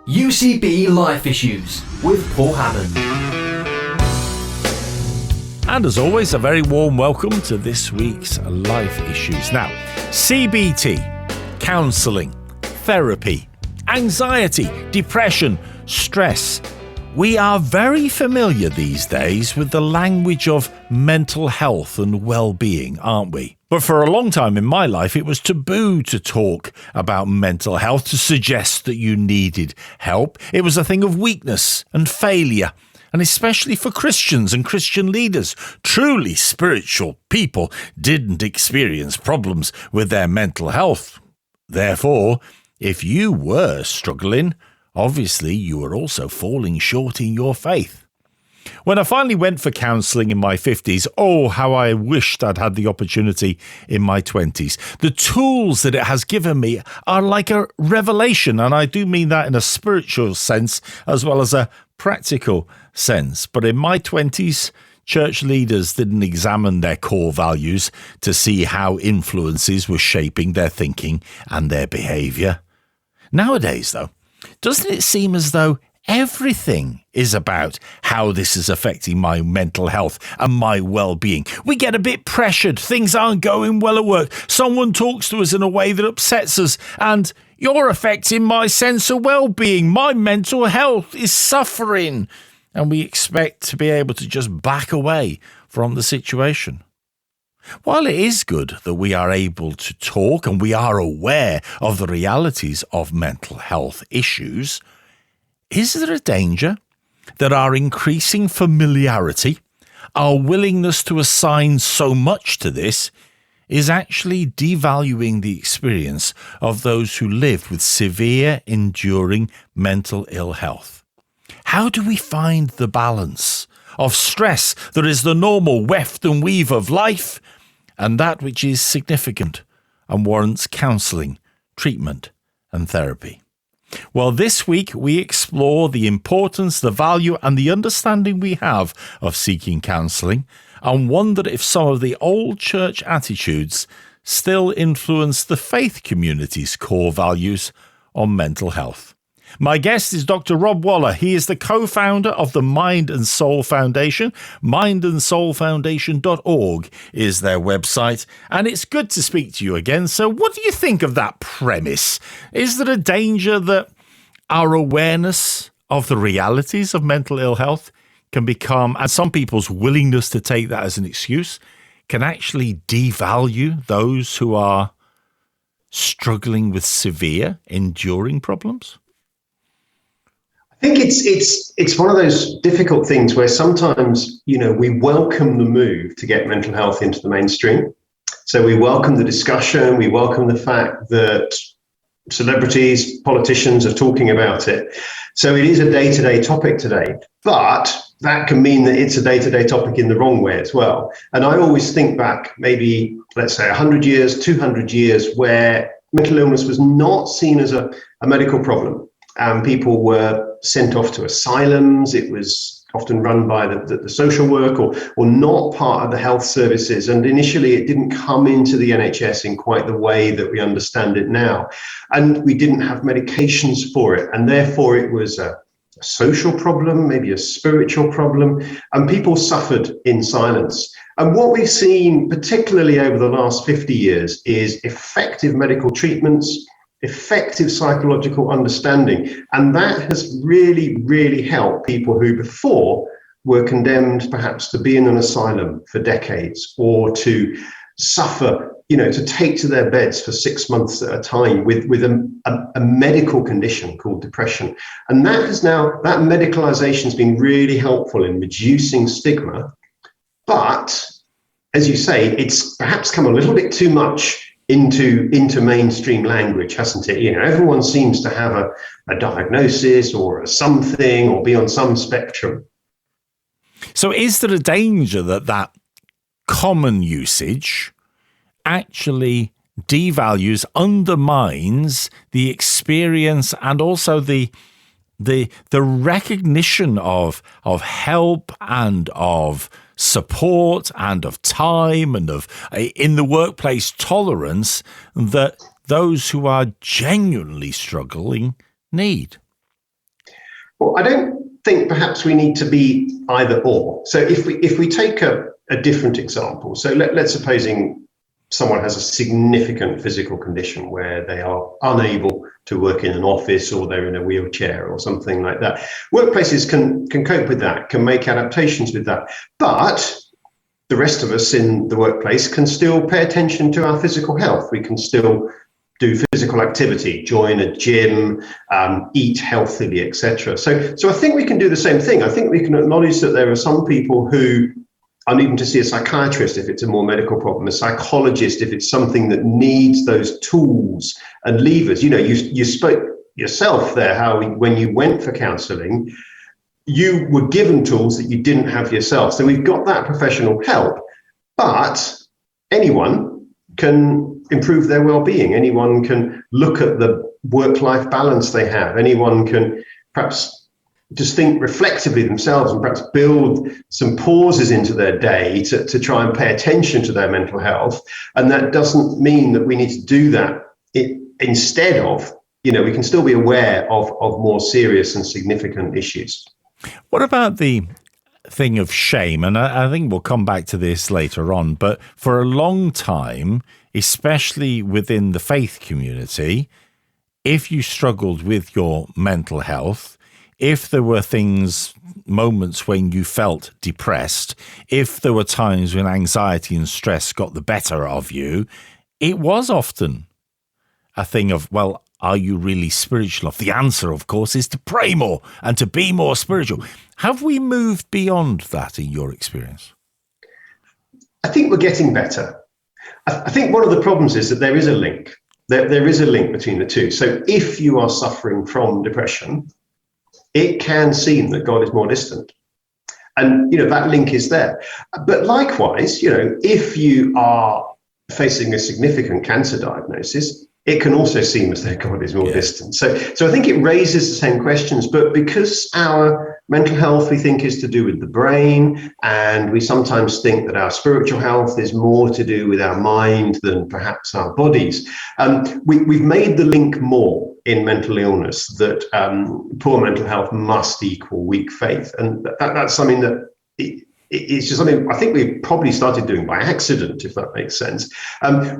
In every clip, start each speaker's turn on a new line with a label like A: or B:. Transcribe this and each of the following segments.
A: UCB Life Issues with Paul Hammond.
B: And as always, a very warm welcome to this week's Life Issues. Now, CBT, counselling, therapy, anxiety, depression, stress. We are very familiar these days with the language of mental health and well-being, aren't we? But for a long time in my life, it was taboo to talk about mental health, to suggest that you needed help. It was a thing of weakness and failure. And especially for Christians and Christian leaders, truly spiritual people didn't experience problems with their mental health. Therefore, if you were struggling, obviously you were also falling short in your faith. When I finally went for counselling in my 50s, oh, how I wished I'd had the opportunity in my 20s. The tools that it has given me are like a revelation, and I do mean that in a spiritual sense as well as a practical sense. But in my 20s, church leaders didn't examine their core values to see how influences were shaping their thinking and their behaviour. Nowadays, though, doesn't it seem as though everything is about how this is affecting my mental health and my well-being? We get a bit pressured. Things aren't going well at work. Someone talks to us in a way that upsets us, and you're affecting my sense of well-being. My mental health is suffering. And we expect to be able to just back away from the situation. While it is good that we are able to talk and we are aware of the realities of mental health issues, is there a danger that our increasing familiarity, our willingness to assign so much to this, is actually devaluing the experience of those who live with severe, enduring mental ill health? How do we find the balance of stress that is the normal weft and weave of life and that which is significant and warrants counselling, treatment and therapy? Well, this week we explore the importance, the value and the understanding we have of seeking counselling, and wonder if some of the old church attitudes still influence the faith community's core values on mental health. My guest is Dr. Rob Waller. He is the co-founder of the Mind and Soul Foundation. mindandsoulfoundation.org is their website, and it's good to speak to you again. So what do you think of that premise? Is there a danger that our awareness of the realities of mental ill health can become, and some people's willingness to take that as an excuse, can actually devalue those who are struggling with severe, enduring problems?
C: I think it's one of those difficult things where sometimes, we welcome the move to get mental health into the mainstream. So we welcome the discussion, we welcome the fact that celebrities, politicians are talking about it. So it is a day-to-day topic today, but that can mean that it's a day-to-day topic in the wrong way as well. And I always think back maybe, let's say 100 years, 200 years, where mental illness was not seen as a medical problem. People were sent off to asylums. It was often run by the social work or not part of the health services. And initially, it didn't come into the NHS in quite the way that we understand it now. And we didn't have medications for it. And therefore, it was a social problem, maybe a spiritual problem. And people suffered in silence. And what we've seen, particularly over the last 50 years, is effective medical treatments, effective psychological understanding. And that has really, really helped people who before were condemned perhaps to be in an asylum for decades or to suffer, to take to their beds for 6 months at a time with a medical condition called depression. And that medicalization has been really helpful in reducing stigma. But as you say, it's perhaps come a little bit too much into mainstream language, hasn't it? Everyone seems to have a diagnosis or a something or be on some spectrum.
B: So is there a danger that common usage actually devalues, undermines the experience and also the recognition of help and of support and of time and of in the workplace tolerance that those who are genuinely struggling need?
C: Well, I don't think perhaps we need to be either or. So if we take a different example, so let's supposing someone has a significant physical condition where they are unable to work in an office, or they're in a wheelchair or something like that. Workplaces can cope with that, can make adaptations with that. But the rest of us in the workplace can still pay attention to our physical health. We can still do physical activity, join a gym, eat healthily, etc. So I think we can do the same thing. I think we can acknowledge that there are some people who are needing to see a psychiatrist if it's a more medical problem, a psychologist if it's something that needs those tools and levers. You know, you spoke yourself there how when you went for counselling, you were given tools that you didn't have yourself. So we've got that professional help, but anyone can improve their well-being. Anyone can look at the work-life balance they have. Anyone can perhaps just think reflectively themselves and perhaps build some pauses into their day to try and pay attention to their mental health. And that doesn't mean that we need to do that instead of, you know, we can still be aware of more serious and significant issues.
B: What about the thing of shame? And I think we'll come back to this later on, but for a long time, especially within the faith community, if you struggled with your mental health, if there were moments when you felt depressed, if there were times when anxiety and stress got the better of you, it was often a thing of, well, are you really spiritual enough? The answer, of course, is to pray more and to be more spiritual. Have we moved beyond that in your experience?
C: I think we're getting better. I think one of the problems is that there is a link. There is a link between the two. So if you are suffering from depression, it can seem that God is more distant. And, you know, that link is there. But likewise, you know, if you are facing a significant cancer diagnosis, it can also seem as though God is more distant. So I think it raises the same questions, but because our mental health, we think, is to do with the brain, and we sometimes think that our spiritual health is more to do with our mind than perhaps our bodies, we've made the link more in mental illness that poor mental health must equal weak faith. And that's something that it's just something I think we've probably started doing by accident, if that makes sense.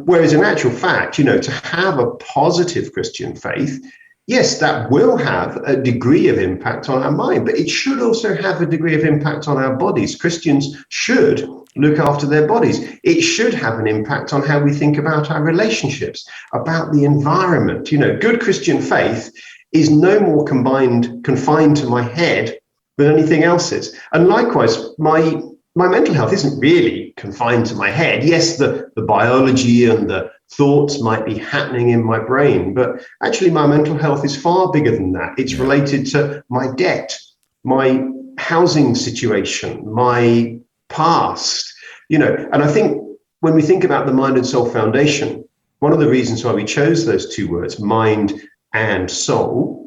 C: Whereas in actual fact, you know, to have a positive Christian faith, yes, that will have a degree of impact on our mind, but it should also have a degree of impact on our bodies. Christians should look after their bodies. It should have an impact on how we think about our relationships, about the environment. You know, good Christian faith is no more confined to my head than anything else is. And likewise, my mental health isn't really confined to my head. Yes, the biology and the thoughts might be happening in my brain, but actually my mental health is far bigger than that. It's related to my debt, my housing situation, my past, you know. And I think when we think about the Mind and Soul Foundation, one of the reasons why we chose those two words, mind and soul,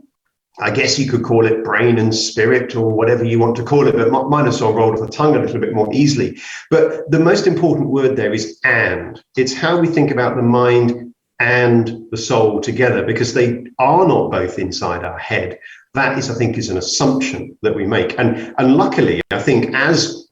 C: I guess you could call it brain and spirit or whatever you want to call it, but mind and soul rolled off the tongue a little bit more easily. But the most important word there is and. It's how we think about the mind and the soul together, because they are not both inside our head. That is, I think, is an assumption that we make. And luckily, I think as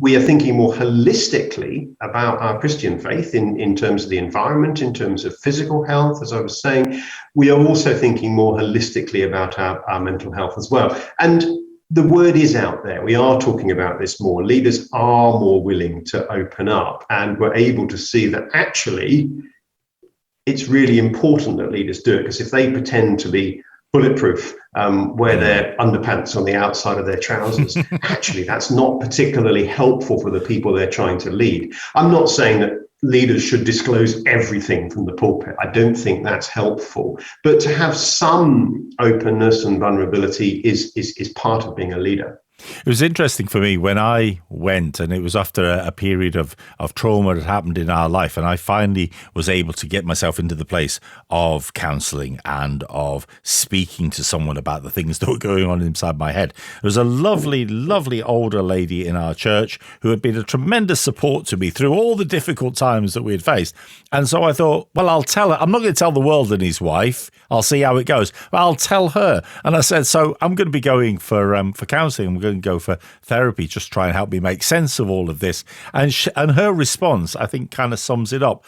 C: we are thinking more holistically about our Christian faith in terms of the environment, in terms of physical health, as I was saying, we are also thinking more holistically about our mental health as well. And the word is out there. We are talking about this more. Leaders are more willing to open up, and we're able to see that actually it's really important that leaders do it, because if they pretend to be bulletproof, wear their underpants on the outside of their trousers, actually that's not particularly helpful for the people they're trying to lead. I'm not saying that leaders should disclose everything from the pulpit. I don't think that's helpful, but to have some openness and vulnerability is part of being a leader.
B: It was interesting for me when I went, and it was after a period of trauma that happened in our life, and I finally was able to get myself into the place of counselling and of speaking to someone about the things that were going on inside my head. There was a lovely, lovely older lady in our church who had been a tremendous support to me through all the difficult times that we had faced. And so I thought, well, I'll tell her. I'm not going to tell the world and his wife. I'll see how it goes. But I'll tell her. And I said, so I'm going to be going for counselling. I'm going to go for therapy, just try and help me make sense of all of this. And her response, I think, kind of sums it up.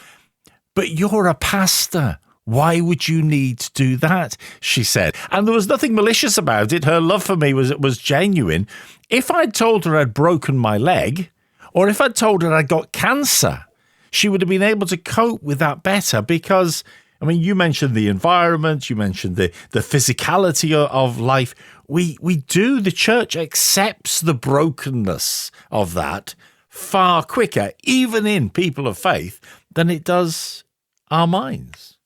B: But you're a pastor. Why would you need to do that? She said. And there was nothing malicious about it. Her love for me was genuine. If I'd told her I'd broken my leg, or if I'd told her I got cancer, she would have been able to cope with that better because, I mean, you mentioned the environment, you mentioned the physicality of life. The church accepts the brokenness of that far quicker, even in people of faith, than it does our minds.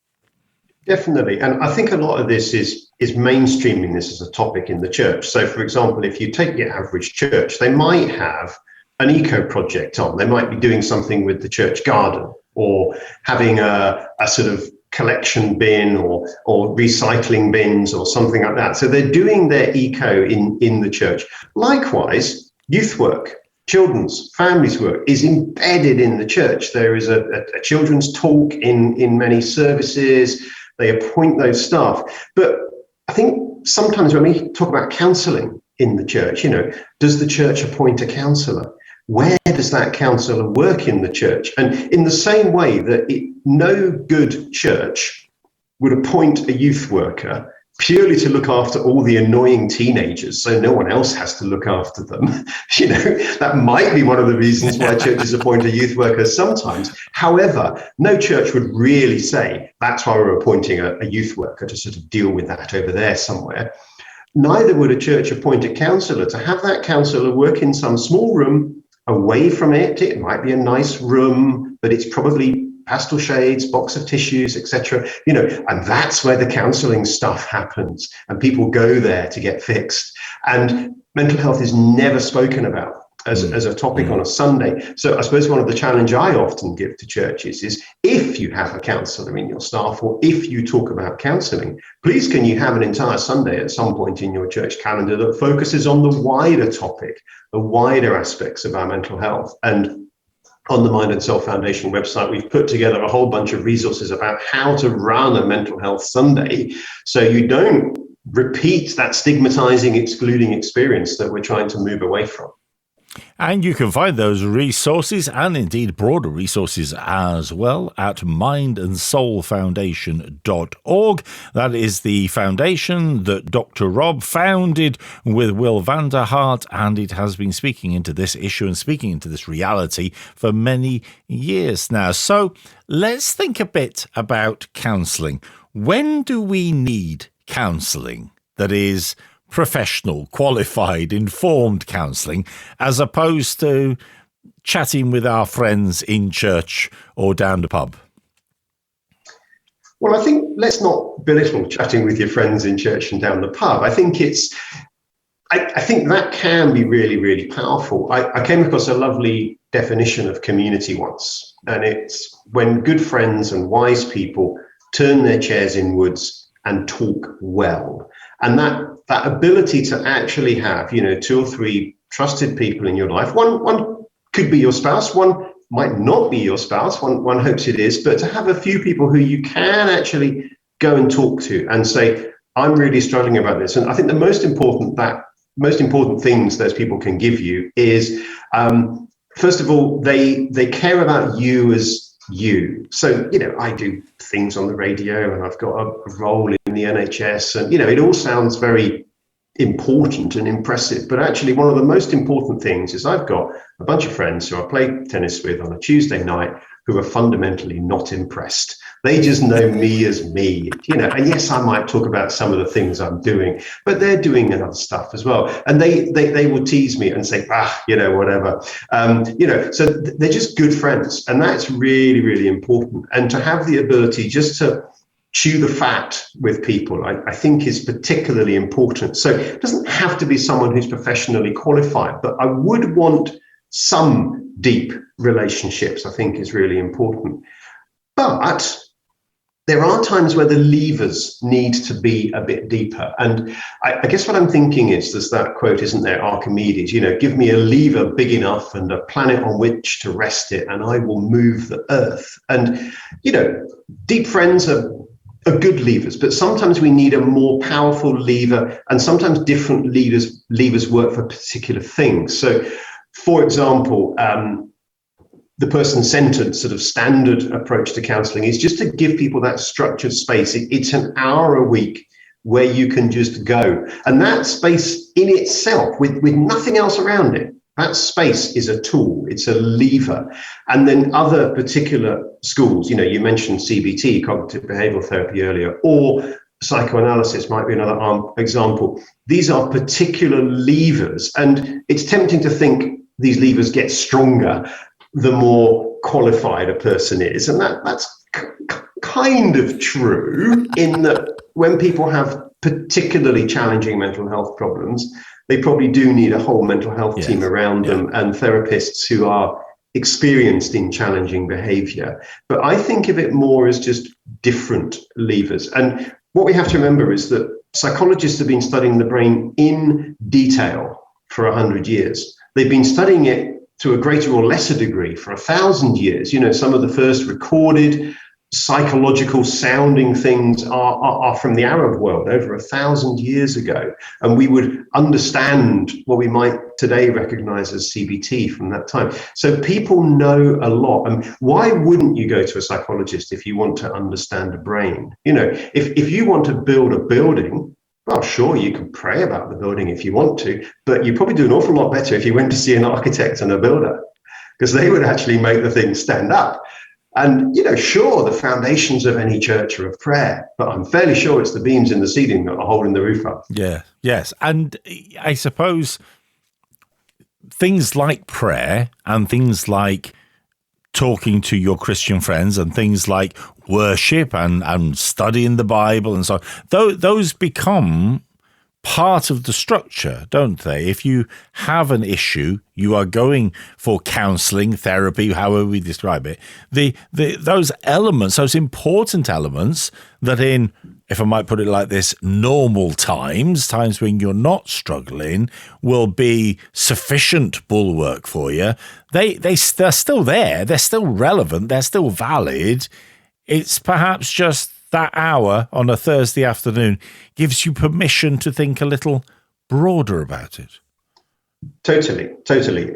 C: Definitely. And I think a lot of this is mainstreaming this as a topic in the church. So, for example, if you take the average church, they might have an eco project on. They might be doing something with the church garden or having a sort of collection bin or recycling bins or something like that. So they're doing their eco in the church. Likewise, youth work, children's, families work is embedded in the church. There is a children's talk in many services. They appoint those staff. But I think sometimes when we talk about counselling in the church, does the church appoint a counsellor? Where does that counsellor work in the church? And in the same way that no good church would appoint a youth worker purely to look after all the annoying teenagers so no one else has to look after them. That might be one of the reasons why churches appoint a youth worker sometimes. However, no church would really say, that's why we're appointing a youth worker to sort of deal with that over there somewhere. Neither would a church appoint a counsellor to have that counsellor work in some small room away from it. It might be a nice room, but it's probably pastel shades, box of tissues, etc. And that's where the counselling stuff happens. And people go there to get fixed. And mental health is never spoken about as a topic on a Sunday. So I suppose one of the challenge I often give to churches is if you have a counsellor in your staff or if you talk about counselling, please can you have an entire Sunday at some point in your church calendar that focuses on the wider topic, the wider aspects of our mental health. And on the Mind and Soul Foundation website, we've put together a whole bunch of resources about how to run a mental health Sunday so you don't repeat that stigmatizing, excluding experience that we're trying to move away from.
B: And you can find those resources and indeed broader resources as well at mindandsoulfoundation.org. That is the foundation that Dr. Rob founded with Will Vanderhart, and it has been speaking into this issue and speaking into this reality for many years now. So let's think a bit about counselling. When do we need counselling that is professional, qualified, informed counselling, as opposed to chatting with our friends in church or down the pub?
C: Well, I think let's not belittle chatting with your friends in church and down the pub. I think I think that can be really, really powerful. I came across a lovely definition of community once, and it's when good friends and wise people turn their chairs inwards and talk well. And that ability to actually have, 2 or 3 trusted people in your life. One could be your spouse, one might not be your spouse, one hopes it is, but to have a few people who you can actually go and talk to and say, I'm really struggling about this. And I think the most important things those people can give you is, first of all, they care about you as you. So, I do things on the radio and I've got a role in the NHS and, it all sounds very important and impressive. But actually, one of the most important things is I've got a bunch of friends who I play tennis with on a Tuesday night who are fundamentally not impressed. They just know me as me, and yes, I might talk about some of the things I'm doing, but they're doing other stuff as well. And they will tease me and say, whatever. So they're just good friends. And that's really, really important. And to have the ability just to chew the fat with people, I think is particularly important. So it doesn't have to be someone who's professionally qualified, but I would want some deep relationships, I think is really important. But there are times where the levers need to be a bit deeper. And I guess what I'm thinking is, there's that quote, isn't there, Archimedes, give me a lever big enough and a planet on which to rest it, and I will move the earth. And, deep friends are good levers, but sometimes we need a more powerful lever, and sometimes different levers work for particular things. So, for example, the person-centered sort of standard approach to counselling is just to give people that structured space. It's an hour a week where you can just go. And that space in itself, with nothing else around it, that space is a tool, it's a lever. And then other particular schools, you mentioned CBT, cognitive behavioural therapy earlier, or psychoanalysis might be another example. These are particular levers, and it's tempting to think these levers get stronger the more qualified a person is. And that's kind of true, in that when people have particularly challenging mental health problems, they probably do need a whole mental health team around them, and therapists who are experienced in challenging behavior. But I think of it more as just different levers. And what we have to remember is that psychologists have been studying the brain in detail for 100 years. They've been studying it to a greater or lesser degree for 1,000 years. Some of the first recorded psychological sounding things are from the Arab world over 1,000 years ago. And we would understand what we might today recognize as CBT from that time. So people know a lot. And why wouldn't you go to a psychologist if you want to understand the brain? If you want to build a building, well, sure, you can pray about the building if you want to, but you probably do an awful lot better if you went to see an architect and a builder, because they would actually make the thing stand up. And, sure, the foundations of any church are of prayer, but I'm fairly sure it's the beams in the ceiling that are holding the roof up.
B: Yeah, yes. And I suppose things like prayer and things like talking to your Christian friends and things like worship and studying the Bible and so on, those become part of the structure, don't they? If you have an issue, you are going for counselling, therapy, however we describe it. Those elements, those important elements that in, if I might put it like this, normal times when you're not struggling, will be sufficient bulwark for you. They're still there. They're still relevant. They're still valid. It's perhaps just that hour on a Thursday afternoon gives you permission to think a little broader about it.
C: Totally.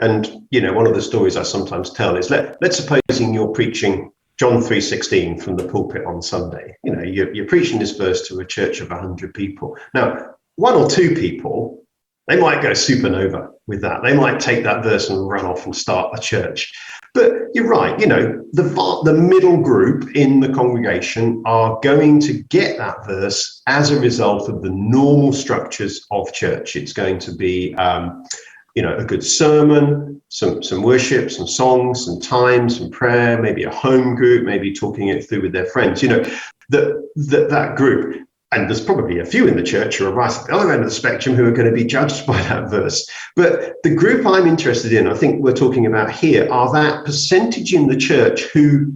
C: And, one of the stories I sometimes tell is, let's supposing you're preaching John 3:16 from the pulpit on Sunday. You're preaching this verse to a church of 100 people. Now, one or two people, they might go supernova with that. They might take that verse and run off and start a church. But you're right, the middle group in the congregation are going to get that verse as a result of the normal structures of church. It's going to be, a good sermon, some worship, some songs, some time, some prayer, maybe a home group, maybe talking it through with their friends. That group. And there's probably a few in the church who are right at the other end of the spectrum who are going to be judged by that verse. But the group I'm interested in, I think we're talking about here, are that percentage in the church who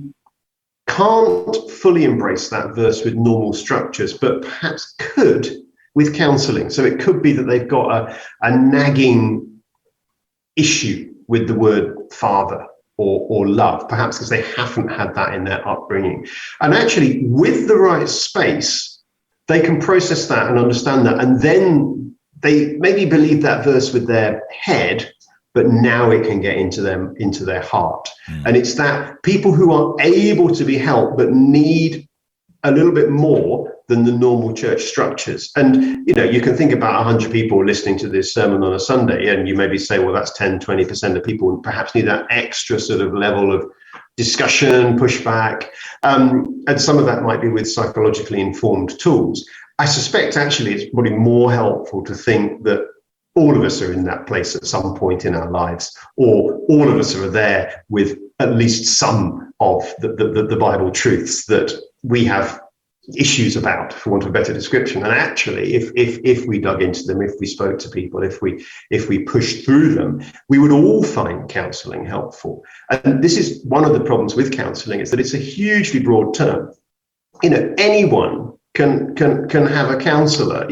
C: can't fully embrace that verse with normal structures, but perhaps could with counselling. So it could be that they've got a nagging issue with the word father or love, perhaps because they haven't had that in their upbringing. And actually, with the right space, they can process that and understand that, and then they maybe believe that verse with their head, but now it can get into their heart. And it's that people who are able to be helped but need a little bit more than the normal church structures. And you can think about 100 people listening to this sermon on a Sunday, and you maybe say, well, that's 10-20% of people who perhaps need that extra sort of level of discussion, pushback, and some of that might be with psychologically informed tools. I suspect actually it's probably more helpful to think that all of us are in that place at some point in our lives, or all of us are there with at least some of the Bible truths that we have issues about, for want of a better description. And actually, if we dug into them, if we spoke to people, if we pushed through them, we would all find counselling helpful. And this is one of the problems with counselling, is that it's a hugely broad term. Anyone can have a counsellor.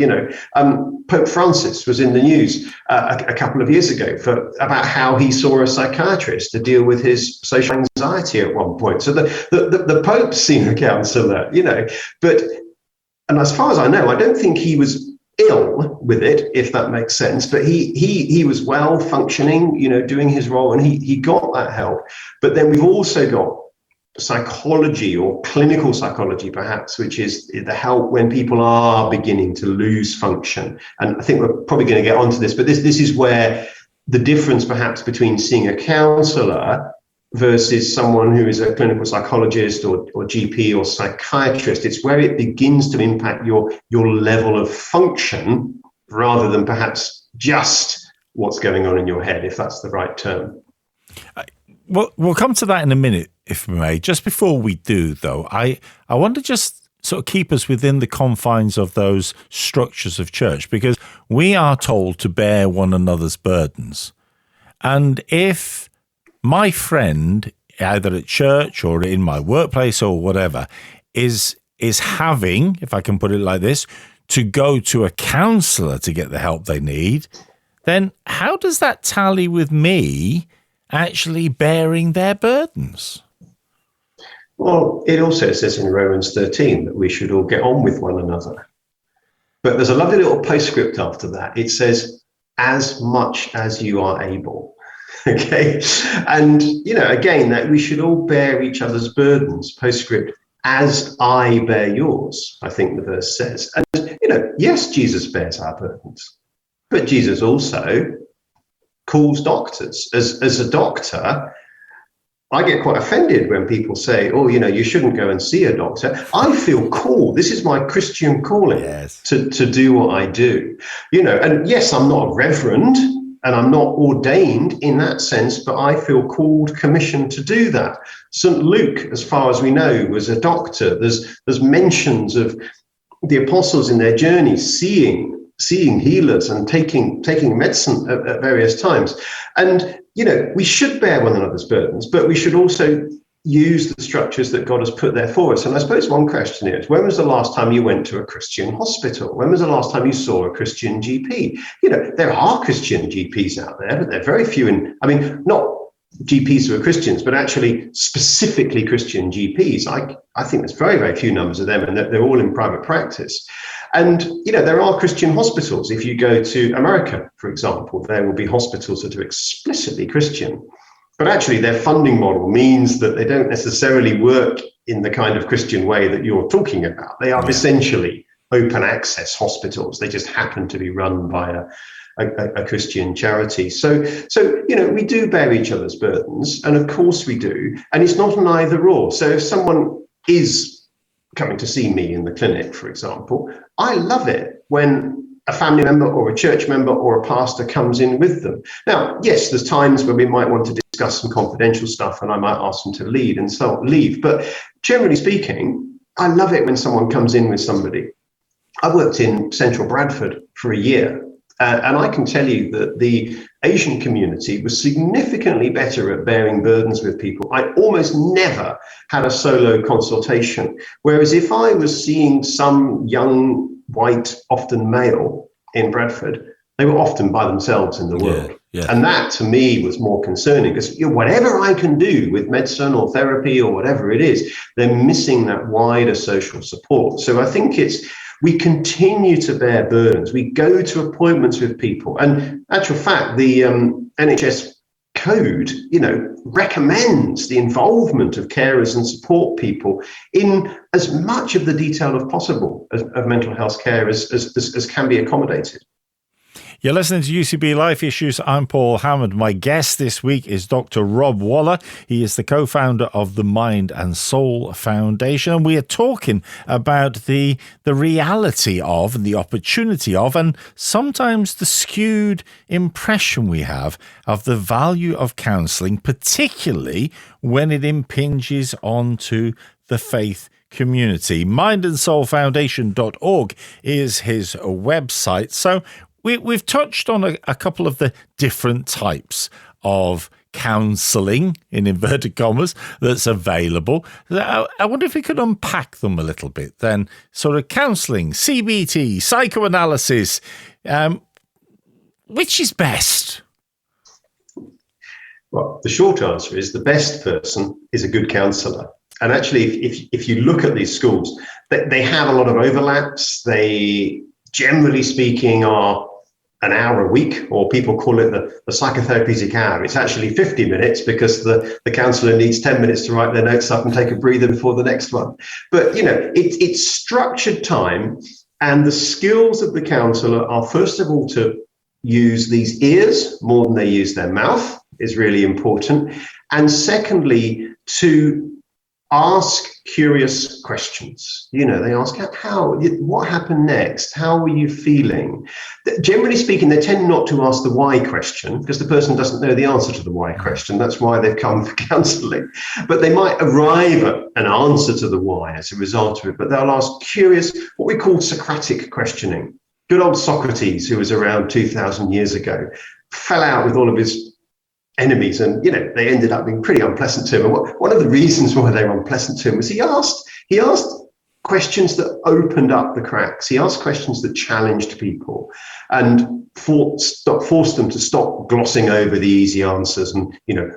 C: Pope Francis was in the news a couple of years ago about how he saw a psychiatrist to deal with his social anxiety at one point. So the Pope's seen a counsellor, and as far as I know, I don't think he was ill with it, if that makes sense, but he was well functioning, doing his role, and he got that help. But then we've also got psychology, or clinical psychology perhaps, which is the help when people are beginning to lose function. And I think we're probably going to get onto this, but this is where the difference perhaps between seeing a counsellor versus someone who is a clinical psychologist or GP or psychiatrist, it's where it begins to impact your level of function rather than perhaps just what's going on in your head, if that's the right term.
B: Well, we'll come to that in a minute, if we may. Just before we do, though, I want to just sort of keep us within the confines of those structures of church, because we are told to bear one another's burdens. And if my friend, either at church or in my workplace or whatever, is having, if I can put it like this, to go to a counsellor to get the help they need, then how does that tally with me actually bearing their burdens?
C: Well, it also says in Romans 13 that we should all get on with one another. But there's a lovely little postscript after that. It says, as much as you are able. Okay. And, again, that we should all bear each other's burdens. Postscript, as I bear yours, I think the verse says. And, yes, Jesus bears our burdens, but Jesus also calls doctors. As a doctor, I get quite offended when people say, oh, you shouldn't go and see a doctor. I feel called. This is my Christian calling.
B: Yes.
C: to do what I do. And yes, I'm not a reverend and I'm not ordained in that sense, but I feel called, commissioned to do that. St. Luke, as far as we know, was a doctor. There's mentions of the apostles in their journey seeing healers and taking medicine at various times. And, we should bear one another's burdens, but we should also use the structures that God has put there for us. And I suppose one question is, when was the last time you went to a Christian hospital? When was the last time you saw a Christian GP? There are Christian GPs out there, but they're very few not GPs who are Christians, but actually specifically Christian GPs. I think there's very, very few numbers of them, and they're all in private practice. And, there are Christian hospitals. If you go to America, for example, there will be hospitals that are explicitly Christian. But actually, their funding model means that they don't necessarily work in the kind of Christian way that you're talking about. They are essentially open access hospitals. They just happen to be run by a Christian charity. So, we do bear each other's burdens, and of course we do. And it's not an either or. So if someone is coming to see me in the clinic, for example, I love it when a family member or a church member or a pastor comes in with them. Now, yes, there's times where we might want to discuss some confidential stuff and I might ask them to leave. But generally speaking, I love it when someone comes in with somebody. I worked in central Bradford for a year. And I can tell you that the Asian community was significantly better at bearing burdens with people. I almost never had a solo consultation. Whereas if I was seeing some young, white, often male in Bradford, they were often by themselves in the world. Yeah. And that to me was more concerning, because whatever I can do with medicine or therapy or whatever it is, they're missing that wider social support. So I think we continue to bear burdens. We go to appointments with people. And actual fact, the NHS code, recommends the involvement of carers and support people in as much of the detail as possible of mental health care as can be accommodated.
B: You're listening to UCB Life Issues. I'm Paul Hammond. My guest this week is Dr. Rob Waller. He is the co-founder of the Mind and Soul Foundation. And we are talking about the reality of and the opportunity of, and sometimes the skewed impression we have of the value of counselling, particularly when it impinges onto the faith community. mindandsoulfoundation.org is his website. So we've touched on a couple of the different types of counselling, in inverted commas, that's available. I wonder if we could unpack them a little bit then. Sort of counselling, CBT, psychoanalysis, which is best?
C: Well, the short answer is the best person is a good counsellor. And actually, if you look at these schools, they have a lot of overlaps. They, generally speaking, are an hour a week, or people call it the psychotherapeutic hour. It's actually 50 minutes because the counsellor needs 10 minutes to write their notes up and take a breather before the next one. But, it's structured time, and the skills of the counsellor are, first of all, to use these ears more than they use their mouth is really important. And secondly, to ask curious questions. They ask, what happened next? How were you feeling? Generally speaking, they tend not to ask the why question because the person doesn't know the answer to the why question. That's why they've come for counselling. But they might arrive at an answer to the why as a result of it. But they'll ask curious, what we call Socratic questioning. Good old Socrates, who was around 2,000 years ago, fell out with all of his enemies, and they ended up being pretty unpleasant to him. And one of the reasons why they were unpleasant to him was he asked questions that opened up the cracks. He asked questions that challenged people and forced them to stop glossing over the easy answers and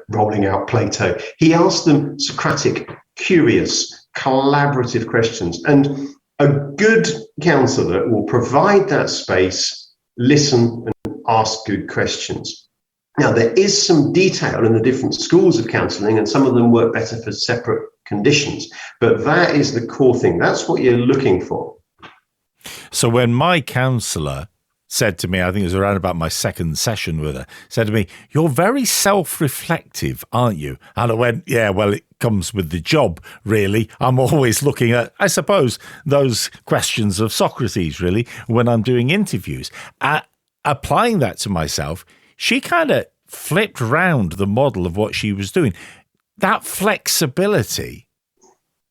C: rolling out Plato. He asked them Socratic, curious, collaborative questions. And a good counsellor will provide that space, listen, and ask good questions. Now, there is some detail in the different schools of counselling, and some of them work better for separate conditions. But that is the core thing. That's what you're looking for.
B: So when my counsellor said to me, I think it was around about my second session with her, said to me, "You're very self-reflective, aren't you?" And I went, "Yeah, well, it comes with the job, really. I'm always looking at, I suppose, those questions of Socrates, really, when I'm doing interviews." Applying that to myself, she kind of flipped round the model of what she was doing. That flexibility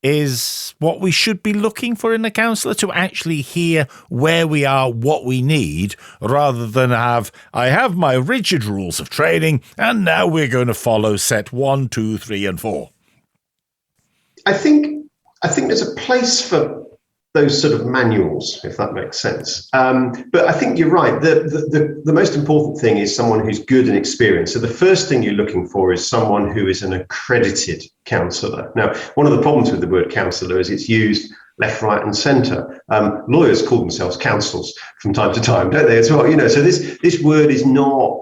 B: is what we should be looking for in a counsellor, to actually hear where we are, what we need, rather than I have my rigid rules of training, and now we're going to follow set 1, 2, 3, and 4.
C: I think there's a place for those sort of manuals, if that makes sense. But I think you're right. The most important thing is someone who's good and experienced. So the first thing you're looking for is someone who is an accredited counsellor. Now, one of the problems with the word counsellor is it's used left, right, and centre. Lawyers call themselves counsels from time to time, don't they, as well? So this word is not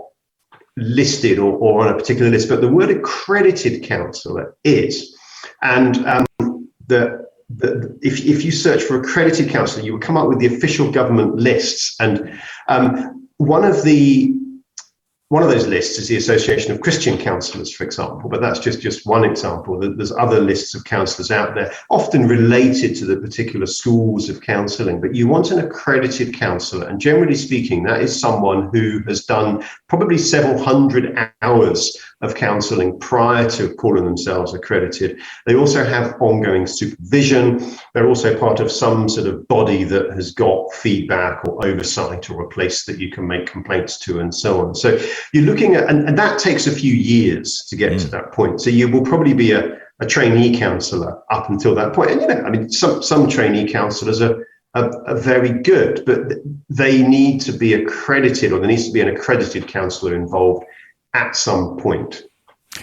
C: listed or on a particular list, but the word accredited counsellor is. And if you search for accredited counsellor, you will come up with the official government lists, and one of those lists is the Association of Christian Counsellors, for example. But that's just one example. There's other lists of counsellors out there, often related to the particular schools of counselling. But you want an accredited counsellor, and generally speaking, that is someone who has done probably several hundred hours of counselling prior to calling themselves accredited. They also have ongoing supervision. They're also part of some sort of body that has got feedback or oversight, or a place that you can make complaints to, and so on. So you're looking at, and that takes a few years to get to that point. So you will probably be a trainee counsellor up until that point. And some trainee counsellors are very good, but they need to be accredited, or there needs to be an accredited counsellor involved at some point.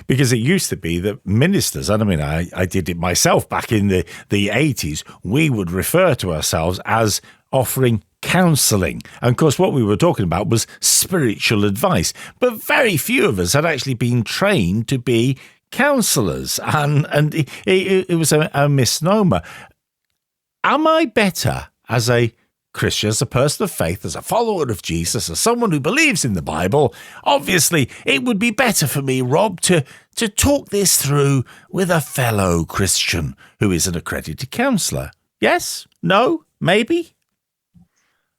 B: Because it used to be that ministers, and I did it myself back in the 80s, we would refer to ourselves as offering counselling. And of course, what we were talking about was spiritual advice. But very few of us had actually been trained to be counsellors. And it was a misnomer. Am I better as a Christian, as a person of faith, as a follower of Jesus, as someone who believes in the Bible? Obviously, it would be better for me, Rob, to talk this through with a fellow Christian who is an accredited counsellor. Yes? No? Maybe?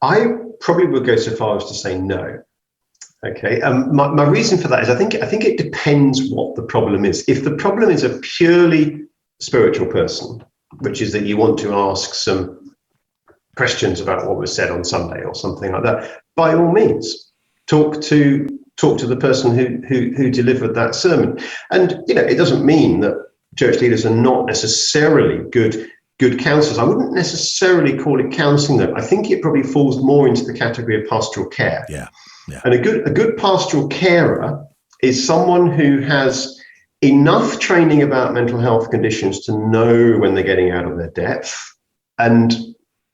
C: I probably would go so far as to say no. Okay. My reason for that is I think it depends what the problem is. If the problem is a purely spiritual person, which is that you want to ask some questions about what was said on Sunday or something like that, by all means, talk to the person who delivered that sermon. And it doesn't mean that church leaders are not necessarily good counselors. I wouldn't necessarily call it counselling, though. I think it probably falls more into the category of pastoral care.
B: Yeah.
C: And a good pastoral carer is someone who has enough training about mental health conditions to know when they're getting out of their depth. And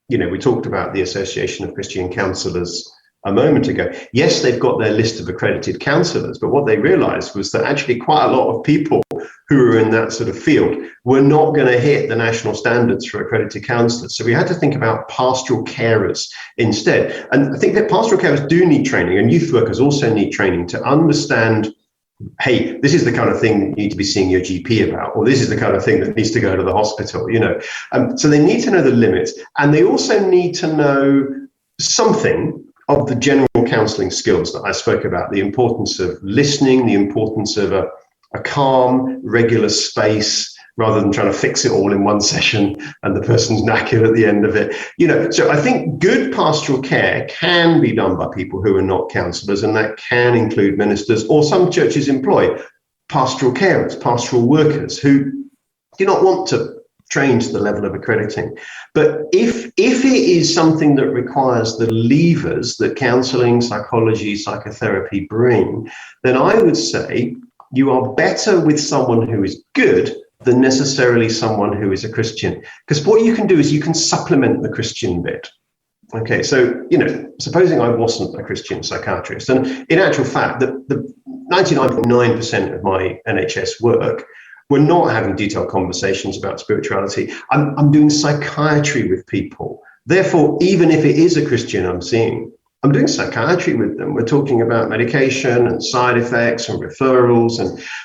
C: we talked about the Association of Christian Counsellors a moment ago. Yes, they've got their list of accredited counsellors, but what they realised was that actually quite a lot of people who were in that sort of field were not going to hit the national standards for accredited counsellors. So we had to think about pastoral carers instead. And I think that pastoral carers do need training, and youth workers also need training to understand, hey, this is the kind of thing that you need to be seeing your GP about, or this is the kind of thing that needs to go to the hospital, So they need to know the limits, and they also need to know something of the general counselling skills that I spoke about, the importance of listening, the importance of a calm, regular space, rather than trying to fix it all in one session and the person's knackered at the end of it. So I think good pastoral care can be done by people who are not counsellors, and that can include ministers, or some churches employ pastoral carers, pastoral workers who do not want to train to the level of accrediting. But if it is something that requires the levers that counselling, psychology, psychotherapy bring, then I would say you are better with someone who is good than necessarily someone who is a Christian. Because what you can do is you can supplement the Christian bit. Okay, so, supposing I wasn't a Christian psychiatrist, and in actual fact, the 99.9% of my NHS work, we're not having detailed conversations about spirituality. I'm doing psychiatry with people. Therefore, even if it is a Christian I'm seeing, I'm doing psychiatry with them. We're talking about medication and side effects and referrals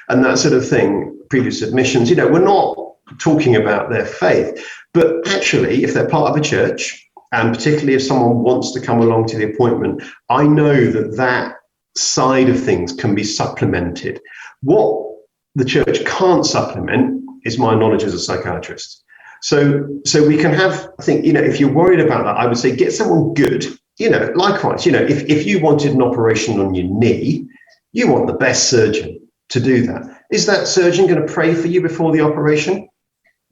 C: and that sort of thing, previous admissions. We're not talking about their faith. But actually, if they're part of a church, and particularly if someone wants to come along to the appointment, I know that side of things can be supplemented. What the church can't supplement is my knowledge as a psychiatrist. So we can have, I think, if you're worried about that, I would say get someone good. Likewise, if you wanted an operation on your knee, you want the best surgeon to do that. Is that surgeon going to pray for you before the operation?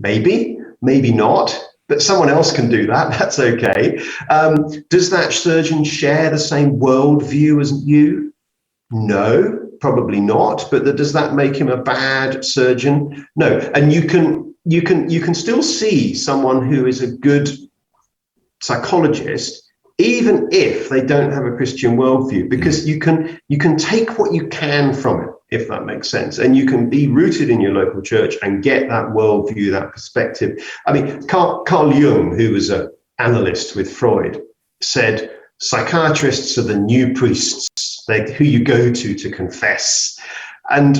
C: Maybe, maybe not, but someone else can do that. That's okay. Does that surgeon share the same worldview as you? No. Probably not, but does that make him a bad surgeon? No. And you can still see someone who is a good psychologist, even if they don't have a Christian worldview, because you can take what you can from it, if that makes sense, and you can be rooted in your local church and get that worldview, that perspective. I mean, Carl Jung, who was an analyst with Freud, said psychiatrists are the new priests. They're who you go to confess. And,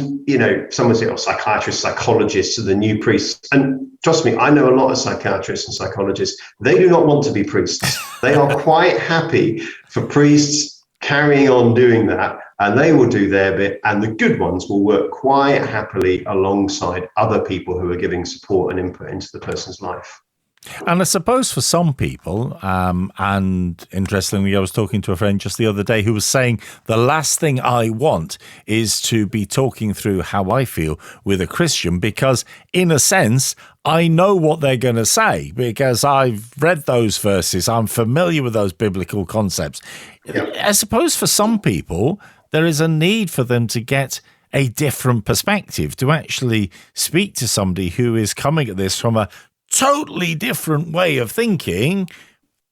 C: someone said, psychiatrists, psychologists are the new priests. And trust me, I know a lot of psychiatrists and psychologists. They do not want to be priests. They are quite happy for priests carrying on doing that, and they will do their bit. And the good ones will work quite happily alongside other people who are giving support and input into the person's life.
B: And I suppose for some people, and interestingly, I was talking to a friend just the other day who was saying the last thing I want is to be talking through how I feel with a Christian, because in a sense, I know what they're going to say because I've read those verses. I'm familiar with those biblical concepts. Yep. I suppose for some people, there is a need for them to get a different perspective, to actually speak to somebody who is coming at this from a totally different way of thinking,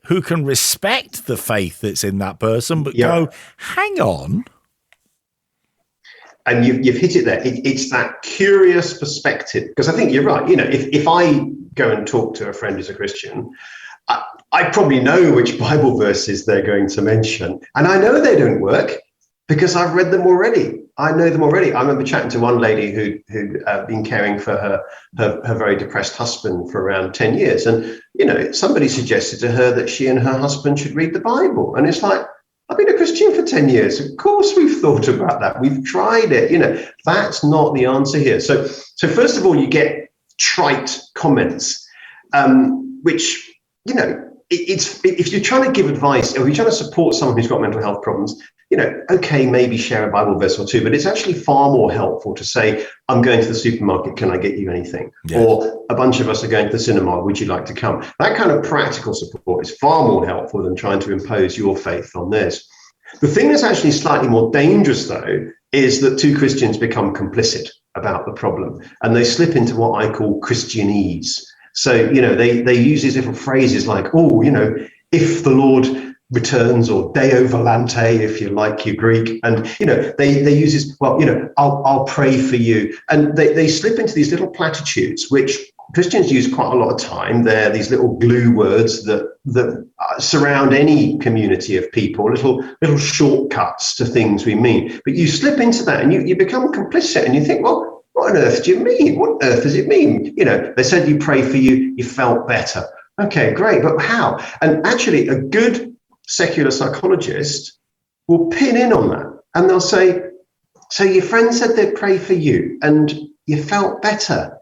B: who can respect the faith that's in that person, but go, hang on.
C: And you've hit it there. It's that curious perspective, because I think you're right. If I go and talk to a friend who's a Christian, I probably know which Bible verses they're going to mention. And I know they don't work because I've read them already. I know them already. I remember chatting to one lady who'd been caring for her very depressed husband for around 10 years. And, somebody suggested to her that she and her husband should read the Bible. And it's like, I've been a Christian for 10 years. Of course we've thought about that. We've tried it. That's not the answer here. So first of all, you get trite comments. which, if you're trying to give advice or you're trying to support someone who's got mental health problems, okay, maybe share a Bible verse or two, but it's actually far more helpful to say, I'm going to the supermarket, can I get you anything? Yes. Or a bunch of us are going to the cinema, would you like to come? That kind of practical support is far more helpful than trying to impose your faith on theirs. The thing that's actually slightly more dangerous, though, is that two Christians become complicit about the problem and they slip into what I call Christianese. So, they use these little phrases like, if the Lord returns, or Deo volante, if you like your Greek. And, they use this, I'll pray for you. And they slip into these little platitudes, which Christians use quite a lot of time. They're these little glue words that surround any community of people, little shortcuts to things we mean. But you slip into that and you become complicit and you think, well, what on earth do you mean? What on earth does it mean? They said you pray for you, you felt better. Okay, great, but how? And actually, a good secular psychologist will pin in on that and they'll say, so your friend said they'd pray for you and you felt better.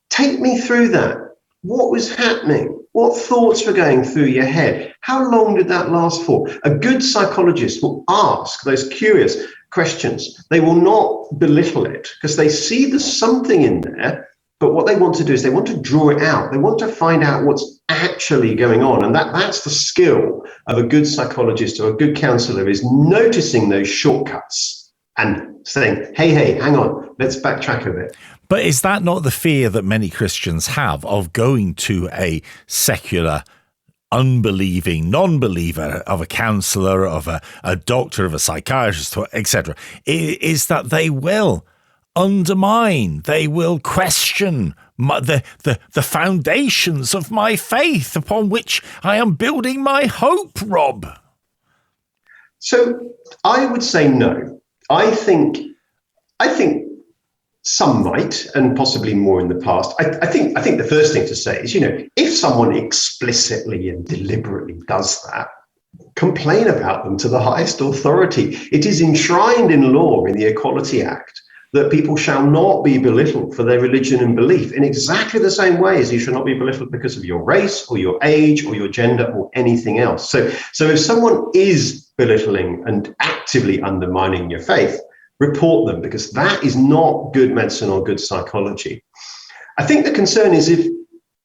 C: Take me through that. What was happening? What thoughts were going through your head? How long did that last for? A good psychologist will ask those curious questions. They will not belittle it because they see there's something in there, but what they want to do is they want to draw it out. They want to find out what's actually going on. And that's the skill of a good psychologist or a good counselor, is noticing those shortcuts and saying, hey, hang on, let's backtrack a bit.
B: But is that not the fear that many Christians have of going to a secular, unbelieving non-believer, of a counsellor, of a doctor, of a psychiatrist, etc., is that they will undermine, they will question the foundations of my faith upon which I am building my hope, Rob?
C: So I would say no. I think some might, and possibly more in the past. I think the first thing to say is, if someone explicitly and deliberately does that, complain about them to the highest authority. It is enshrined in law, in the Equality Act, that people shall not be belittled for their religion and belief, in exactly the same way as you should not be belittled because of your race or your age or your gender or anything else. So if someone is belittling and actively undermining your faith, report them, because that is not good medicine or good psychology. I think the concern is, if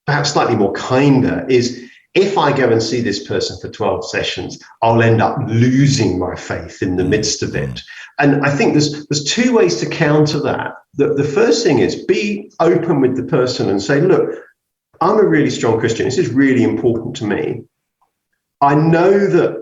C: perhaps slightly more kinder, is if I go and see this person for 12 sessions, I'll end up losing my faith in the midst of it. And I think there's two ways to counter that. The first thing is, be open with the person and say, look, I'm a really strong Christian. This is really important to me. I know that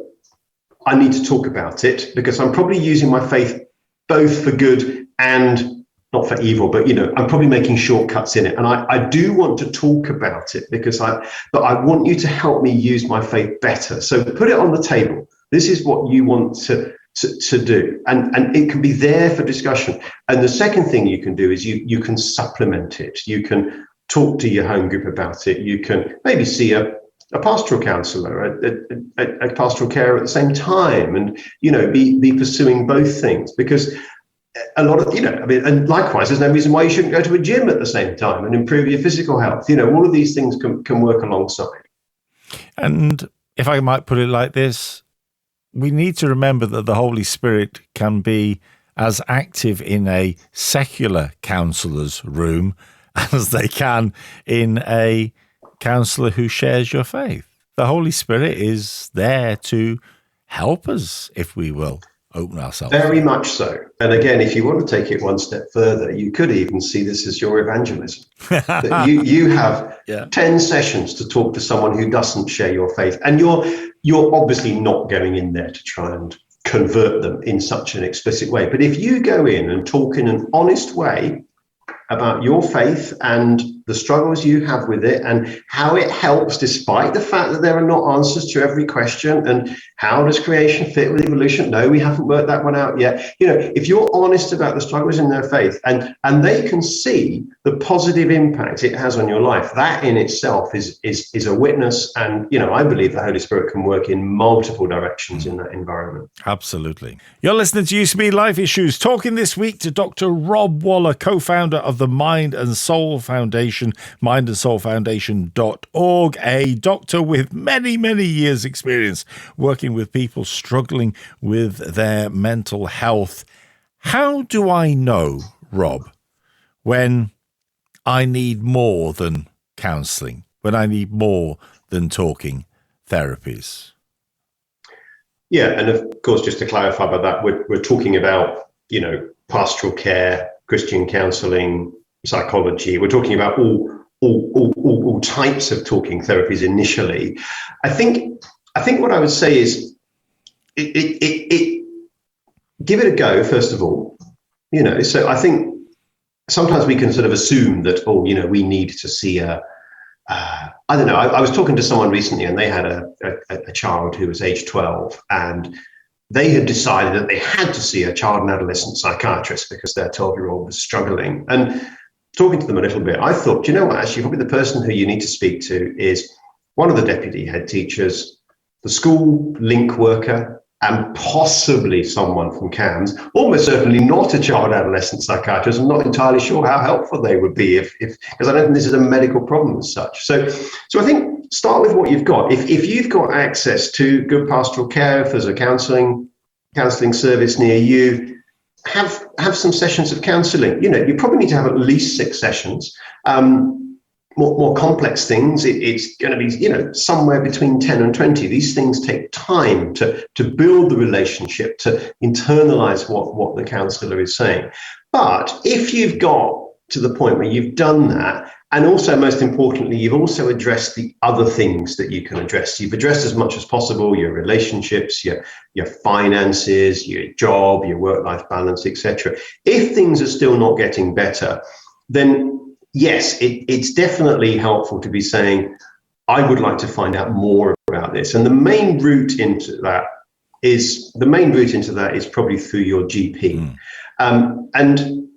C: I need to talk about it because I'm probably using my faith both for good and not for evil, but I'm probably making shortcuts in it. And I do want to talk about it because I want you to help me use my faith better. So put it on the table. This is what you want to do. And it can be there for discussion. And the second thing you can do is you can supplement it. You can talk to your home group about it. You can maybe see a pastoral counsellor, a pastoral carer at the same time, and be pursuing both things, because a lot of and likewise, there's no reason why you shouldn't go to a gym at the same time and improve your physical health. All of these things can work alongside.
B: And if I might put it like this, we need to remember that the Holy Spirit can be as active in a secular counsellor's room as they can in a counsellor who shares your faith. The Holy Spirit is there to help us, if we will open ourselves.
C: Very much so. And again, if you want to take it one step further, you could even see this as your evangelism. That you have 10 sessions to talk to someone who doesn't share your faith. And you're obviously not going in there to try and convert them in such an explicit way. But if you go in and talk in an honest way about your faith and the struggles you have with it and how it helps, despite the fact that there are not answers to every question, and how does creation fit with evolution? No, we haven't worked that one out yet. If you're honest about the struggles in their faith and they can see the positive impact it has on your life, that in itself is a witness. And, I believe the Holy Spirit can work in multiple directions in that environment.
B: Absolutely. You're listening to UCB Life Issues, talking this week to Dr. Rob Waller, co-founder of the Mind and Soul Foundation, Foundation, mindandsoulfoundation.org, a doctor with many, many years experience working with people struggling with their mental health. How do I know, Rob, when I need more than counselling, when I need more than talking therapies?
C: Yeah, and of course, just to clarify about that, we're talking about, pastoral care, Christian counselling, psychology. We're talking about all types of talking therapies initially. I think what I would say is it give it a go first of all. So I think sometimes we can sort of assume that we need to see I don't know. I was talking to someone recently, and they had a child who was age 12, and they had decided that they had to see a child and adolescent psychiatrist because their 12-year-old was struggling. And talking to them a little bit, I thought, actually, probably the person who you need to speak to is one of the deputy head teachers, the school link worker, and possibly someone from CAMS, almost certainly not a child adolescent psychiatrist. I'm not entirely sure how helpful they would be if because I don't think this is a medical problem as such. So I think start with what you've got. If you've got access to good pastoral care, if there's a counselling service near you, have some sessions of counselling. You probably need to have at least 6 sessions. More complex things, it's going to be, somewhere between 10 and 20. These things take time to build the relationship, to internalize what the counselor is saying. But if you've got to the point where you've done that, and also most importantly, you've also addressed the other things that you can address. You've addressed as much as possible your relationships, your finances, your job, your work-life balance, etc. If things are still not getting better, then yes, it's definitely helpful to be saying, I would like to find out more about this. And the main route into that is probably through your GP. And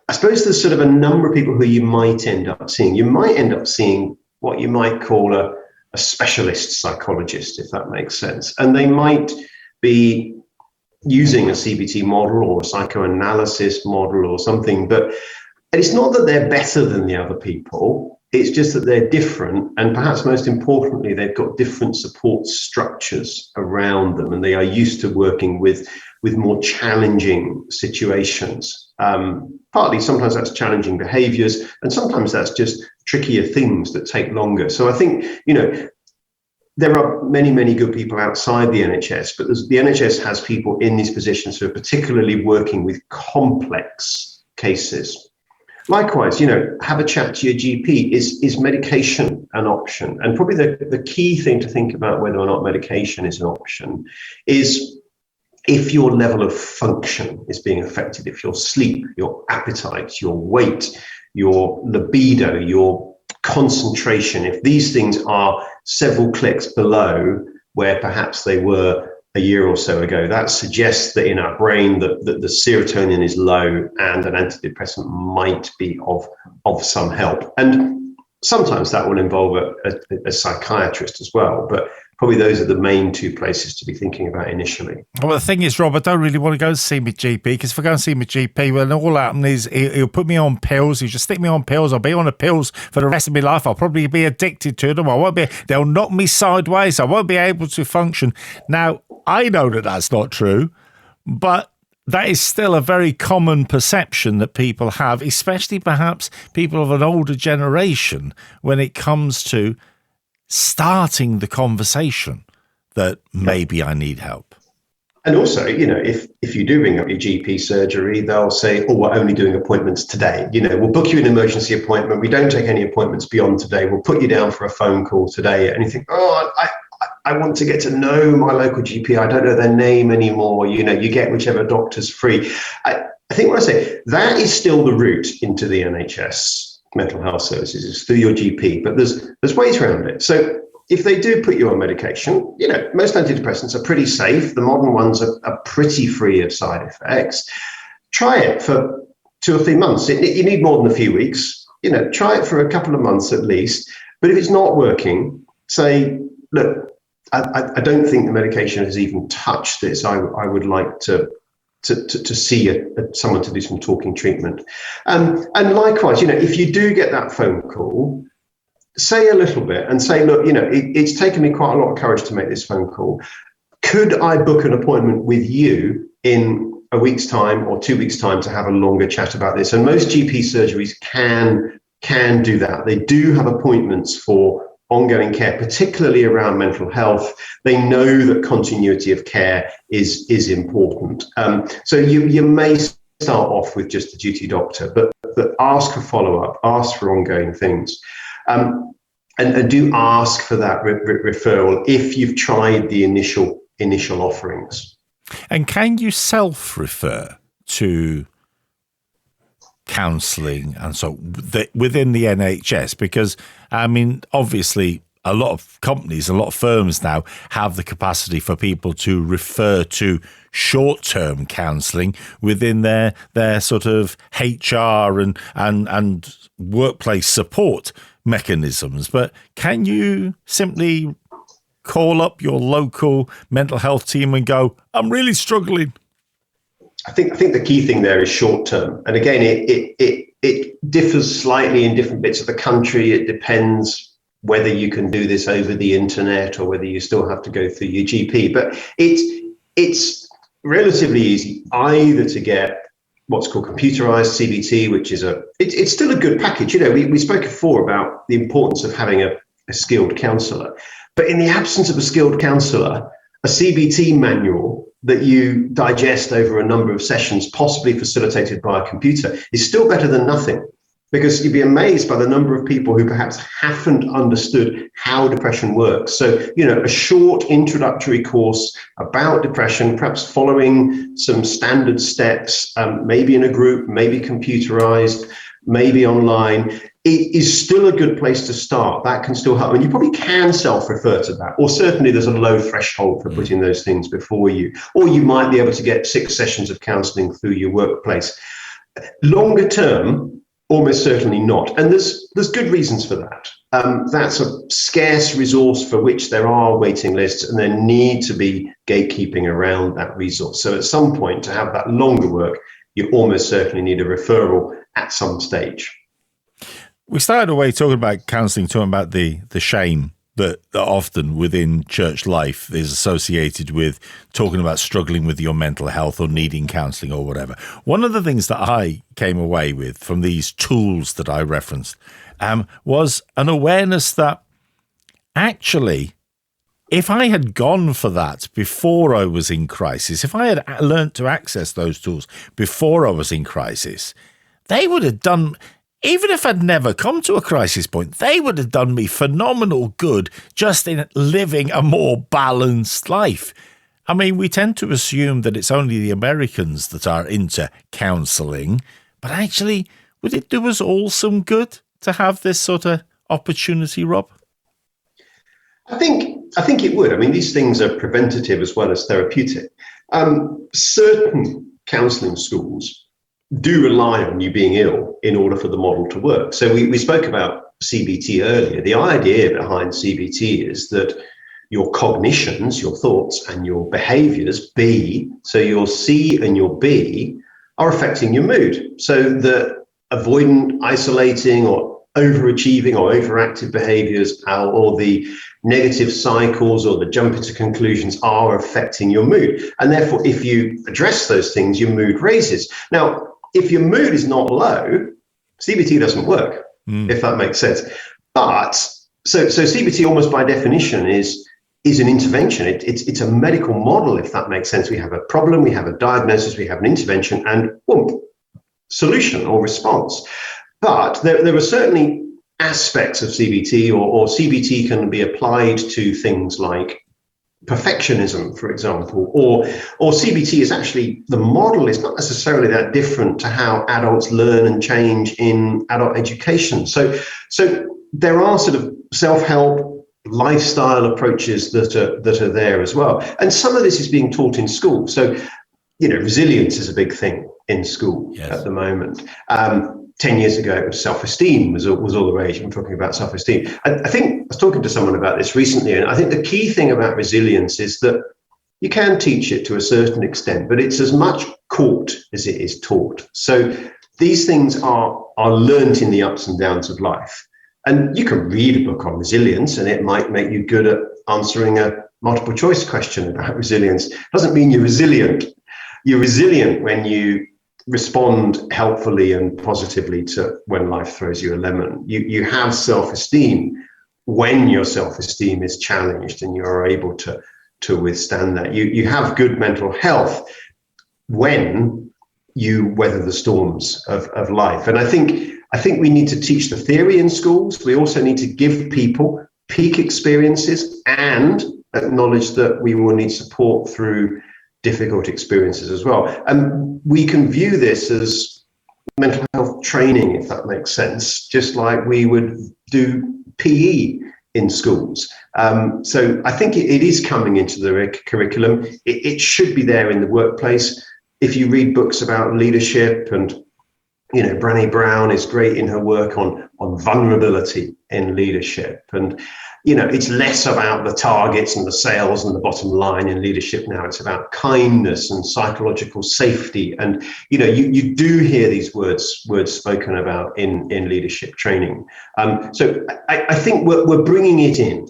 C: I suppose there's sort of a number of people who you might end up seeing. You might end up seeing what you might call a specialist psychologist, if that makes sense. And they might be using a CBT model or a psychoanalysis model or something, but it's not that they're better than the other people, it's just that they're different. And perhaps most importantly, they've got different support structures around them, and they are used to working with more challenging situations. Partly, sometimes that's challenging behaviors, and sometimes that's just trickier things that take longer. So I think, there are many, many good people outside the NHS, but the NHS has people in these positions who are particularly working with complex cases. Likewise, have a chat to your GP. Is medication an option? And probably the key thing to think about whether or not medication is an option is if your level of function is being affected, if your sleep, your appetite, your weight, your libido, your concentration, if these things are several clicks below where perhaps they were a year or so ago, that suggests that in our brain that the serotonin is low and an antidepressant might be of some help. And sometimes that will involve a psychiatrist as well, but probably those are the main 2 places to be thinking about initially.
B: Well, the thing is, Rob, I don't really want to go and see my GP, because if I go and see my GP, well, all that happens is he'll put me on pills. He'll just stick me on pills. I'll be on the pills for the rest of my life. I'll probably be addicted to them. They'll knock me sideways. I won't be able to function. Now, I know that that's not true, but that is still a very common perception that people have, especially perhaps people of an older generation, when it comes to starting the conversation that maybe I need help.
C: And also, if you do ring up your GP surgery, they'll say, we're only doing appointments today. We'll book you an emergency appointment. We don't take any appointments beyond today. We'll put you down for a phone call today. And you think, I want to get to know my local GP. I don't know their name anymore. You get whichever doctor's free. I think what I say, that is still the route into the NHS mental health services, is through your GP, but there's ways around it. So if they do put you on medication, most antidepressants are pretty safe. The modern ones are pretty free of side effects. Try it for 2 or 3 months. You need more than a few weeks. Try it for a couple of months at least. But if it's not working, say, look, I don't think the medication has even touched this. I would like to to see someone to do some talking treatment. And likewise, if you do get that phone call, say a little bit and say, look, it's taken me quite a lot of courage to make this phone call. Could I book an appointment with you in a week's time or 2 weeks' time to have a longer chat about this? And most GP surgeries can do that. They do have appointments for ongoing care, particularly around mental health. They know that continuity of care is important. So you may start off with just a duty doctor, but ask for follow-up, ask for ongoing things. And do ask for that referral if you've tried the initial offerings.
B: And can you self-refer to counselling and so within the NHS? Because, obviously, a lot of companies, a lot of firms now have the capacity for people to refer to short-term counselling within their sort of HR and workplace support mechanisms. But can you simply call up your local mental health team and go, I'm really struggling?
C: I think the key thing there is short term. And again, it differs slightly in different bits of the country. It depends whether you can do this over the internet or whether you still have to go through your GP. But it's relatively easy either to get what's called computerized CBT, which is it's still a good package. We spoke before about the importance of having a skilled counsellor. But in the absence of a skilled counsellor, a CBT manual that you digest over a number of sessions, possibly facilitated by a computer, is still better than nothing, because you'd be amazed by the number of people who perhaps haven't understood how depression works. So, a short introductory course about depression, perhaps following some standard steps, maybe in a group, maybe computerized, maybe online, it is still a good place to start. That can still help. And you probably can self-refer to that, or certainly there's a low threshold for putting those things before you, or you might be able to get 6 sessions of counselling through your workplace. Longer term, almost certainly not. And there's good reasons for that. That's a scarce resource for which there are waiting lists, and there need to be gatekeeping around that resource. So at some point, to have that longer work, you almost certainly need a referral at some stage.
B: We started away talking about counselling, talking about the shame that often within church life is associated with talking about struggling with your mental health or needing counselling or whatever. One of the things that I came away with from these tools that I referenced was an awareness that actually, if I had gone for that before I was in crisis, if I had learnt to access those tools before I was in crisis, they would have done, even if I'd never come to a crisis point, they would have done me phenomenal good just in living a more balanced life. I mean, we tend to assume that it's only the Americans that are into counselling, but actually, would it do us all some good to have this sort of opportunity, Rob?
C: I think it would. I mean, these things are preventative as well as therapeutic. Certain counselling schools do rely on you being ill in order for the model to work. So we spoke about CBT earlier. The idea behind CBT is that your cognitions, your thoughts and your behaviors, B, so your C and your B, are affecting your mood. So the avoidant, isolating or overachieving or overactive behaviors or the negative cycles or the jump into conclusions are affecting your mood. And therefore, if you address those things, your mood raises. Now, if your mood is not low, CBT doesn't work, if that makes sense. But so CBT almost by definition is an intervention. It's a medical model, if that makes sense. We have a problem, we have a diagnosis, we have an intervention, and boom, solution or response. But there are certainly aspects of CBT, or CBT can be applied to things like perfectionism, for example, or CBT is actually, the model is not necessarily that different to how adults learn and change in adult education. So there are sort of self-help lifestyle approaches that are there as well. And some of this is being taught in school. So, resilience is a big thing in school at the moment. 10 years ago, it was self-esteem was all the rage. I'm talking about self-esteem. I think I was talking to someone about this recently, and I think the key thing about resilience is that you can teach it to a certain extent, but it's as much caught as it is taught. So these things are learnt in the ups and downs of life. And you can read a book on resilience and it might make you good at answering a multiple choice question about resilience. Doesn't mean you're resilient. You're resilient when you respond helpfully and positively to when life throws you a lemon. You have self-esteem when your self-esteem is challenged and you're able to withstand that. You have good mental health when you weather the storms of life. And I think we need to teach the theory in schools. We also need to give people peak experiences and acknowledge that we will need support through difficult experiences as well. And we can view this as mental health training, if that makes sense, just like we would do PE in schools. So I think it is coming into the curriculum. It should be there in the workplace. If you read books about leadership, and Brené Brown is great in her work on vulnerability in leadership, and it's less about the targets and the sales and the bottom line in leadership now. It's about kindness and psychological safety, and you do hear these words spoken about in leadership training. So I think we're bringing it in.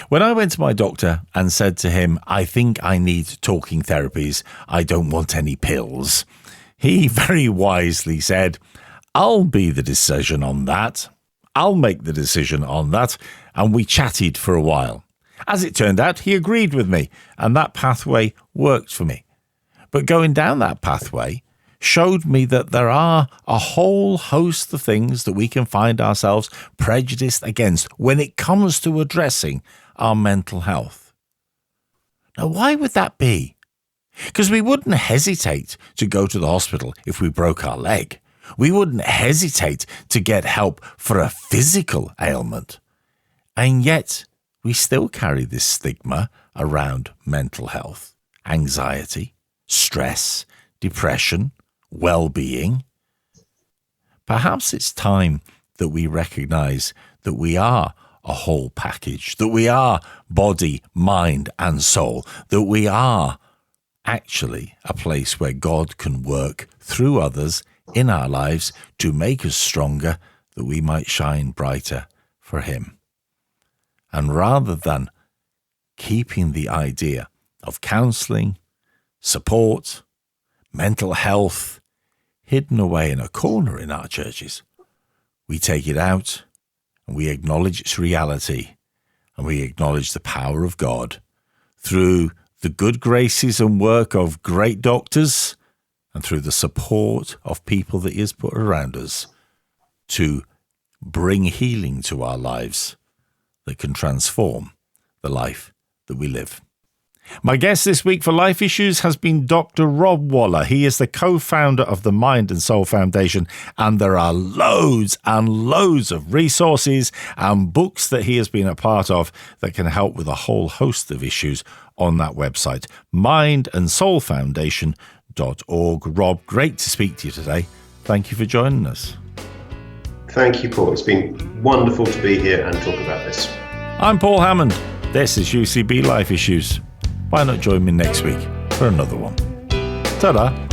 B: When I went to my doctor and said to him, I think I need talking therapies, I don't want any pills, he very wisely said, I'll be the decision on that. I'll make the decision on that. And we chatted for a while. As it turned out, he agreed with me, and that pathway worked for me. But going down that pathway showed me that there are a whole host of things that we can find ourselves prejudiced against when it comes to addressing our mental health. Now, why would that be? Because we wouldn't hesitate to go to the hospital if we broke our leg. We wouldn't hesitate to get help for a physical ailment. And yet, we still carry this stigma around mental health, anxiety, stress, depression, well-being. Perhaps it's time that we recognize that we are a whole package, that we are body, mind, and soul, that we are actually a place where God can work through others in our lives to make us stronger, that we might shine brighter for Him. And rather than keeping the idea of counselling, support, mental health hidden away in a corner in our churches, we take it out and we acknowledge its reality, and we acknowledge the power of God through the good graces and work of great doctors and through the support of people that He has put around us to bring healing to our lives that can transform the life that we live. My guest this week for Life Issues has been Dr. Rob Waller. He is the co-founder of the Mind and Soul Foundation, and there are loads and loads of resources and books that he has been a part of that can help with a whole host of issues on that website, mindandsoulfoundation.org. Rob, great to speak to you today. Thank you for joining us.
C: Thank you, Paul. It's been wonderful to be here and talk about this.
B: I'm Paul Hammond. This is UCB Life Issues. Why not join me next week for another one? Ta-da!